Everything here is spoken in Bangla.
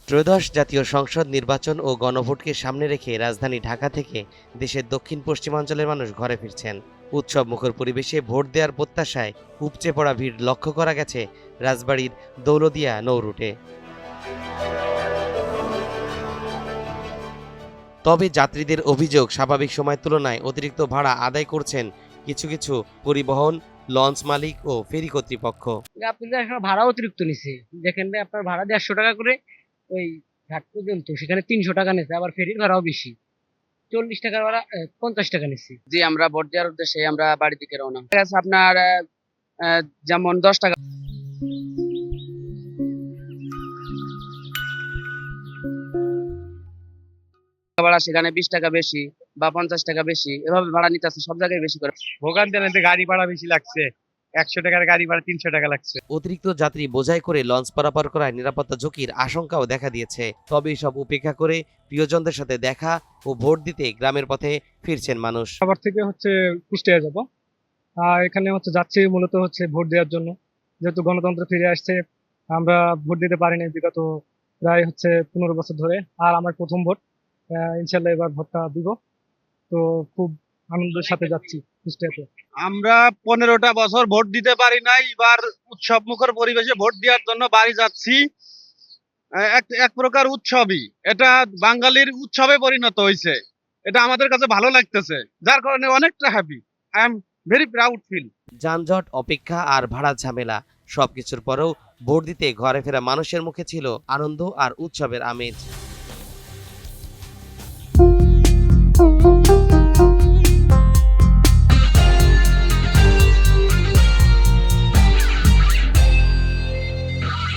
ত্রয়োদশ জাতীয় সংসদ নির্বাচন ও গণভোটকে সামনে রেখে রাজধানী ঢাকা থেকে দেশের দক্ষিণ পশ্চিমাঞ্চলের মানুষ ঘরে ফিরছেন। উৎসব মুখর পরিবেশে ভোট দেওয়ার প্রত্যাশায় উপচে পড়া ভিড় লক্ষ্য করা গেছে রাজবাড়ীর দৌলদিয়া নৌরুটে। তবে যাত্রীদের অভিযোগ, স্বাভাবিক সময়ের তুলনায় অতিরিক্ত ভাড়া আদায় করছেন কিছু কিছু পরিবহন, লঞ্চ মালিক ও ফেরি কর্তৃপক্ষ। আপনাদের আসলে ভাড়া অতিরিক্ত নিছে। দেখেন ভাই, আপনার ভাড়া ১৫০ টাকা করে ওই ঘাট পর্যন্ত, সেখানে ৩০০ টাকা নিছে। আবার ফেরির ভাড়াও বেশি, ৪০ টাকার ভাড়া ৫০ টাকা নিচ্ছে। জি, আমরা ভোট দেওয়ার উদ্দেশ্যে আমরা বাড়ি থেকে রওনা। ঠিক আছে, আপনার যেমন ১০ টাকা ভাড়া, সেখানে ২০ টাকা বেশি বা ৫০ টাকা বেশি, এভাবে ভাড়া নিতেছে সব জায়গায় বেশি করে। ভোগান্তি গাড়ি ভাড়া বেশি লাগছে, ১০০ টাকার গাড়ি ভাড়া ৩০০ টাকা লাগছে। অতিরিক্ত যাত্রী বোঝাই করে লঞ্চ পারাপার করায় নিরাপত্তা ঝুঁকির আশঙ্কাও দেখা দিয়েছে। তবে সব উপেক্ষা করে প্রিয়জনদের সাথে দেখা ও ভোট দিতে গ্রামের পথে ফিরছেন মানুষ। আবার থেকে কুষ্টিয়া যাব। এখানে যাচ্ছি মূলত ভোট দেওয়ার জন্য, যেহেতু গণতন্ত্র ফিরে আসছে। আমরা ভোট দিতে পারিনি বিগত প্রায় ১৫ বছর ধরে। আর আমার প্রথম ভোট, ইনশাল্লাহ এবার ভোটটা দিব। তো খুব আনন্দের সাথে যাচ্ছি কুষ্টিয়াতে। আমরা ১৫টা বছর ভোট দিতে পারি নাই, এবার উৎসব মুখর পরিবেশে ভোট দেওয়ার জন্য বাড়ি যাচ্ছি। এক প্রকার উৎসবই এটা, বাঙালির উৎসবে পরিণত হয়েছে। এটা আমাদের কাছে ভালো লাগতেছে, যার কারণে অনেকটা happy. I am very proud feel. যানজট, অপেক্ষা আর ভাড়ার ঝামেলা সবকিছুর পরেও ভোট দিতে ঘরে ফেরা মানুষের মুখে ছিল আনন্দ আর উৎসবের আমেজ।